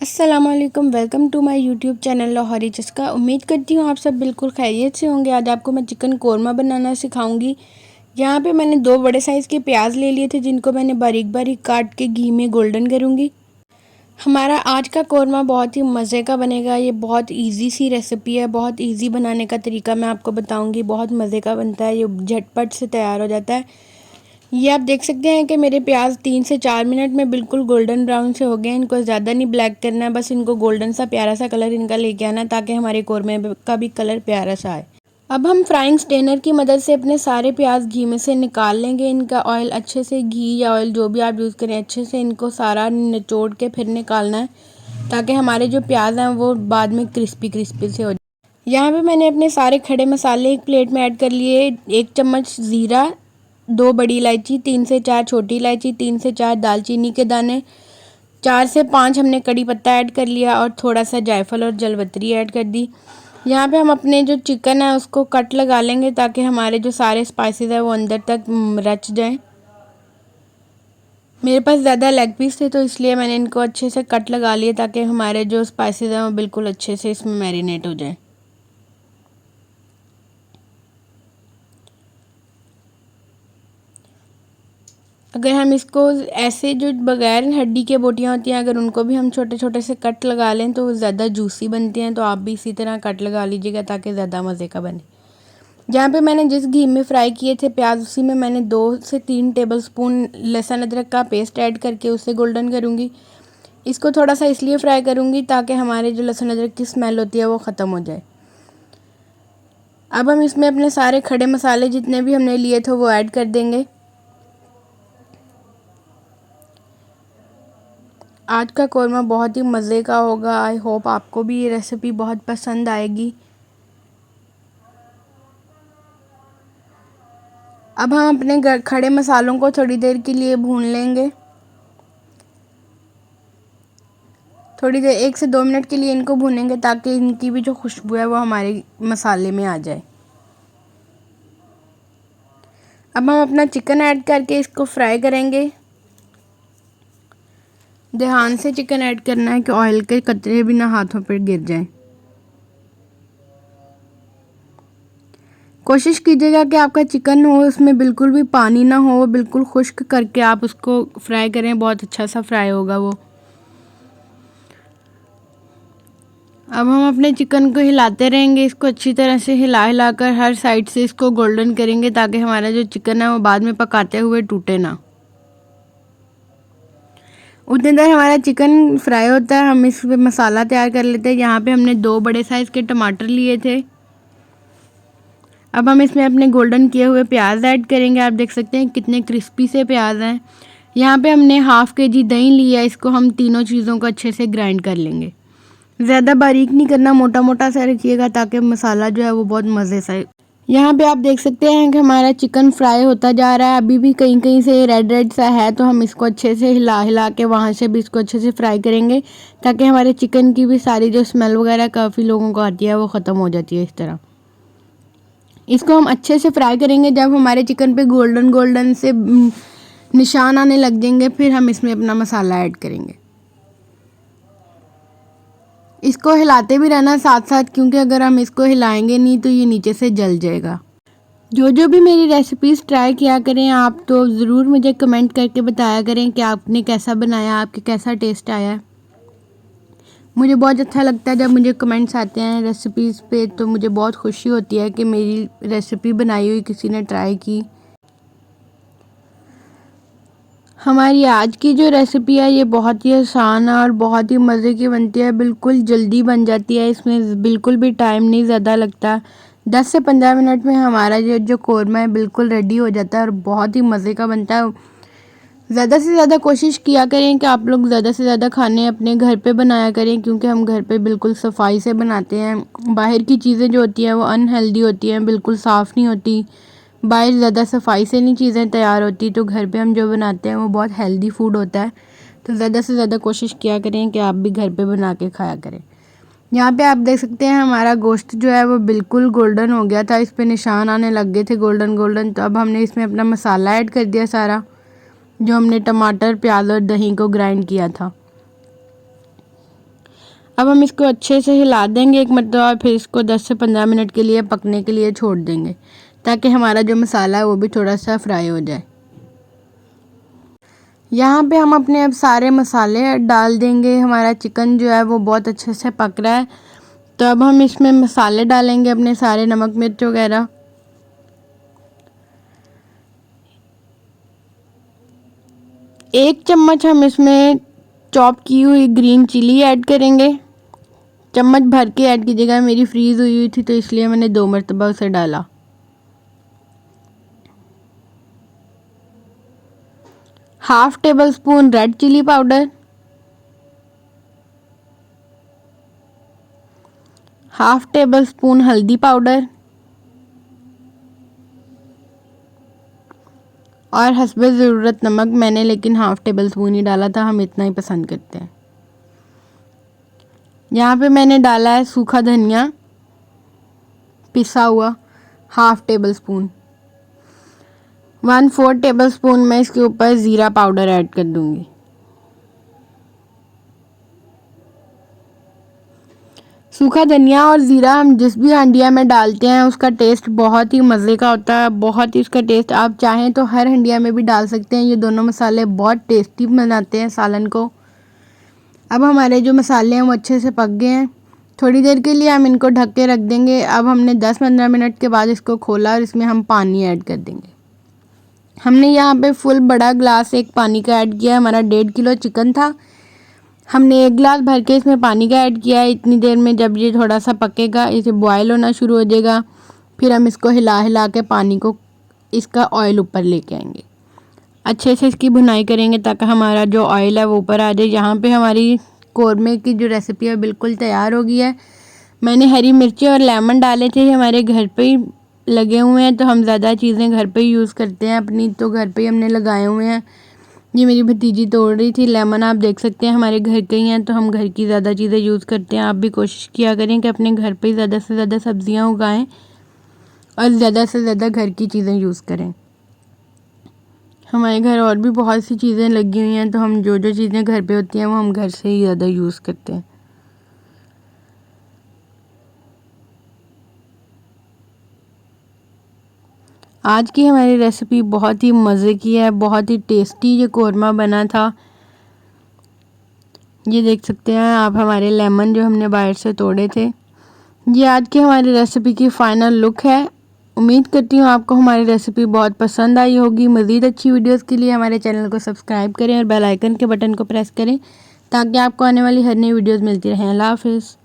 अस्सलामुअलैकुम, welcome to my YouTube channel Lahori Chaska. उम्मीद करती हूँ आप सब बिल्कुल खैरियत से होंगे। आज आपको मैं चिकन कोरमा बनाना सिखाऊंगी। यहाँ पे मैंने 2 बड़े साइज़ के प्याज ले लिए थे, जिनको मैंने बारीक बारीक काट के घी में गोल्डन करूँगी। हमारा आज का कोरमा बहुत ही मज़े का बनेगा। ये बहुत इजी सी रेसिपी है, बहुत इजी बनाने का तरीका मैं आपको बताऊँगी। बहुत मज़े का बनता है, ये झटपट से तैयार हो जाता है। ये आप देख सकते हैं कि मेरे प्याज 3 से 4 मिनट में बिल्कुल गोल्डन ब्राउन से हो गए हैं। इनको ज़्यादा नहीं ब्लैक करना है, बस इनको गोल्डन सा प्यारा सा कलर इनका लेके आना है, ताकि हमारे कोरमे का भी कलर प्यारा सा आए। अब हम फ्राइंग स्टेनर की मदद से अपने सारे प्याज घी में से निकाल लेंगे। इनका ऑयल अच्छे से, घी या ऑयल जो भी आप यूज़ करें, अच्छे से इनको सारा निचोड़ के फिर निकालना है, ताकि हमारे जो प्याज हैं वो बाद में क्रिस्पी क्रिस्पी से हो जाए। यहाँ पे मैंने अपने सारे खड़े मसाले एक प्लेट में ऐड कर लिए। 1 चम्मच ज़ीरा, 2 बड़ी इलायची, 3 से 4 छोटी इलायची, 3 से 4 दालचीनी के दाने, 4 से 5 हमने कड़ी पत्ता ऐड कर लिया और थोड़ा सा जायफल और जलवतरी ऐड कर दी। यहाँ पे हम अपने जो चिकन है उसको कट लगा लेंगे, ताकि हमारे जो सारे स्पाइसेस है वो अंदर तक रच जाएं। मेरे पास ज़्यादा लेग पीस थे, तो इसलिए मैंने इनको अच्छे से कट लगा लिए, ताकि हमारे जो स्पाइसेस हैं वो बिल्कुल अच्छे से इसमें मैरिनेट हो जाए। अगर हम इसको ऐसे, जो बगैर हड्डी के बोटियाँ होती हैं, अगर उनको भी हम छोटे छोटे से कट लगा लें तो वो ज़्यादा जूसी बनती हैं। तो आप भी इसी तरह कट लगा लीजिएगा, ताकि ज़्यादा मज़े का बने। जहाँ पे मैंने जिस घी में फ्राई किए थे प्याज, उसी में मैंने 2 से 3 टेबलस्पून लहसुन अदरक का पेस्ट ऐड करके उसे गोल्डन करूँगी। इसको थोड़ा सा इसलिए फ्राई करूँगी ताकि हमारे जो लहसुन अदरक की स्मेल होती है वो ख़त्म हो जाए। अब हम इसमें अपने सारे खड़े मसाले जितने भी हमने लिए थे वो ऐड कर देंगे। आज का कोरमा बहुत ही मज़े का होगा। आई होप आपको भी ये रेसिपी बहुत पसंद आएगी। अब हम अपने खड़े मसालों को थोड़ी देर के लिए भून लेंगे। थोड़ी देर 1 से 2 मिनट के लिए इनको भूनेंगे, ताकि इनकी भी जो खुशबू है वो हमारे मसाले में आ जाए। अब हम अपना चिकन ऐड करके इसको फ्राई करेंगे। ध्यान से चिकन ऐड करना है कि ऑयल के कतरे भी ना हाथों पर गिर जाएं। कोशिश कीजिएगा कि आपका चिकन हो उसमें बिल्कुल भी पानी ना हो, वो बिल्कुल खुश्क करके आप उसको फ्राई करें, बहुत अच्छा सा फ्राई होगा वो। अब हम अपने चिकन को हिलाते रहेंगे, इसको अच्छी तरह से हिला हिलाकर हर साइड से इसको गोल्डन करेंगे, ताकि हमारा जो चिकन है वो बाद में पकाते हुए टूटे ना। उतनी देर हमारा चिकन फ्राई होता है, हम इस पे मसाला तैयार कर लेते हैं। यहाँ पे हमने 2 बड़े साइज़ के टमाटर लिए थे। अब हम इसमें अपने गोल्डन किए हुए प्याज ऐड करेंगे। आप देख सकते हैं कितने क्रिस्पी से प्याज हैं। यहाँ पे हमने ½ kg दही लिया, इसको हम तीनों चीज़ों को अच्छे से ग्राइंड कर लेंगे। ज़्यादा बारीक नहीं करना, मोटा मोटा सा रखिएगा, ताकि मसाला जो है वो बहुत मज़े सा। यहाँ पे आप देख सकते हैं कि हमारा चिकन फ्राई होता जा रहा है। अभी भी कहीं कहीं से रेड रेड सा है, तो हम इसको अच्छे से हिला हिला के वहाँ से भी इसको अच्छे से फ्राई करेंगे, ताकि हमारे चिकन की भी सारी जो स्मेल वगैरह काफ़ी लोगों को आती है वो ख़त्म हो जाती है। इस तरह इसको हम अच्छे से फ्राई करेंगे। जब हमारे चिकन पे गोल्डन गोल्डन से निशान आने लग जाएंगे, फिर हम इसमें अपना मसाला ऐड करेंगे। इसको हिलाते भी रहना साथ साथ, क्योंकि अगर हम इसको हिलाएंगे नहीं तो ये नीचे से जल जाएगा। जो भी मेरी रेसिपीज़ ट्राई किया करें आप, तो ज़रूर मुझे कमेंट करके बताया करें कि आपने कैसा बनाया, आपके कैसा टेस्ट आया। मुझे बहुत अच्छा लगता है जब मुझे कमेंट्स आते हैं रेसिपीज़ पे, तो मुझे बहुत खुशी होती है कि मेरी रेसिपी बनाई हुई किसी ने ट्राई की। हमारी आज की जो रेसिपी है ये बहुत ही आसान है और बहुत ही मज़े की बनती है। बिल्कुल जल्दी बन जाती है, इसमें बिल्कुल भी टाइम नहीं ज़्यादा लगता। 10 से 15 मिनट में हमारा जो कोरमा है बिल्कुल रेडी हो जाता है और बहुत ही मज़े का बनता है। ज़्यादा से ज़्यादा कोशिश किया करें कि आप लोग ज़्यादा से ज़्यादा खाने अपने घर पे बनाया करें, क्योंकि हम घर पे बिल्कुल सफाई से बनाते हैं। बाहर की चीज़ें जो होती हैं वो अनहेल्दी होती हैं, बिल्कुल साफ़ नहीं होती। बाहर ज़्यादा सफाई से नहीं चीज़ें तैयार होती, तो घर पे हम जो बनाते हैं वो बहुत हेल्दी फूड होता है। तो ज़्यादा से ज़्यादा कोशिश किया करें कि आप भी घर पे बना के खाया करें। यहाँ पे आप देख सकते हैं हमारा गोश्त जो है वो बिल्कुल गोल्डन हो गया था, इस पे निशान आने लग गए थे गोल्डन गोल्डन। तो अब हमने इसमें अपना मसाला ऐड कर दिया सारा, जो हमने टमाटर, प्याज और दही को ग्राइंड किया था। अब हम इसको अच्छे से हिला देंगे एक मरतबा और फिर इसको 10 से 15 मिनट के लिए पकने के लिए छोड़ देंगे, ताकि हमारा जो मसाला है वो भी थोड़ा सा फ्राई हो जाए। यहाँ पे हम अपने अब सारे मसाले डाल देंगे। हमारा चिकन जो है वो बहुत अच्छे से पक रहा है, तो अब हम इसमें मसाले डालेंगे अपने सारे, नमक मिर्च वगैरह। एक चम्मच हम इसमें चॉप की हुई ग्रीन चिली ऐड करेंगे। चम्मच भर के ऐड कीजिएगा, मेरी फ्रीज़ हुई थी तो इसलिए मैंने 2 मरतबा उसे डाला। Half tablespoon red chili powder, half tablespoon हल्दी पाउडर और हस्बे ज़रूरत नमक। मैंने लेकिन हाफ टेबल स्पून ही डाला था, हम इतना ही पसंद करते हैं। यहाँ पे मैंने डाला है सूखा धनिया पिसा हुआ, half table spoon. 1/4 table spoon मैं इसके ऊपर ज़ीरा पाउडर ऐड कर दूंगी। सूखा धनिया और ज़ीरा हम जिस भी हंडिया में डालते हैं उसका टेस्ट बहुत ही मज़े का होता है, बहुत ही इसका टेस्ट आप चाहें तो हर हंडिया में भी डाल सकते हैं। ये दोनों मसाले बहुत टेस्टी बनाते हैं सालन को। अब हमारे जो मसाले हैं वो अच्छे से पक गए हैं। थोड़ी देर के लिए हम इनको ढक के रख देंगे। अब हमने 10-15 मिनट के बाद इसको खोला और इसमें हम पानी ऐड कर देंगे। हमने यहाँ पे फुल बड़ा ग्लास एक पानी का ऐड किया। हमारा 1.5 किलो चिकन था, हमने 1 गिलास भर के इसमें पानी का ऐड किया है। इतनी देर में जब ये थोड़ा सा पकेगा, इसे बॉयल होना शुरू हो जाएगा, फिर हम इसको हिला हिला के पानी को, इसका ऑयल ऊपर लेके आएंगे। अच्छे से इसकी भुनाई करेंगे ताकि हमारा जो ऑयल है वो ऊपर आ जाए। यहाँ पे हमारी कौरमे की जो रेसिपी है बिल्कुल तैयार हो गई है। मैंने हरी मिर्ची और लेमन डाले थे, हमारे घर पे ही लगे हुए हैं, तो हम ज़्यादा चीज़ें घर पे ही यूज़ करते हैं अपनी, तो घर पे ही हमने लगाए हुए हैं। ये मेरी भतीजी तोड़ रही थी। लेमन आप देख सकते हैं हमारे घर के ही हैं, तो हम घर की ज़्यादा चीज़ें यूज़ करते हैं। आप भी कोशिश किया करें कि अपने घर पे ही ज़्यादा से ज़्यादा सब्जियां उगाएं और ज़्यादा से ज़्यादा घर की चीज़ें यूज़ करें। हमारे घर और भी बहुत सी चीज़ें लगी हुई हैं, तो हम जो जो चीज़ें घर पे होती हैं वो हम घर से ही ज़्यादा यूज़ करते हैं। आज की हमारी रेसिपी बहुत ही मज़े की है, बहुत ही टेस्टी ये कौरमा बना था। ये देख सकते हैं आप हमारे लेमन जो हमने बाहर से तोड़े थे। ये आज की हमारी रेसिपी की फ़ाइनल लुक है। उम्मीद करती हूँ आपको हमारी रेसिपी बहुत पसंद आई होगी। मज़ीद अच्छी वीडियोस के लिए हमारे चैनल को सब्सक्राइब करें और बेल आइकन के बटन को प्रेस करें ताकि आपको आने वाली हर नई वीडियोस मिलती रहें। अल्लाह हाफ़िज़।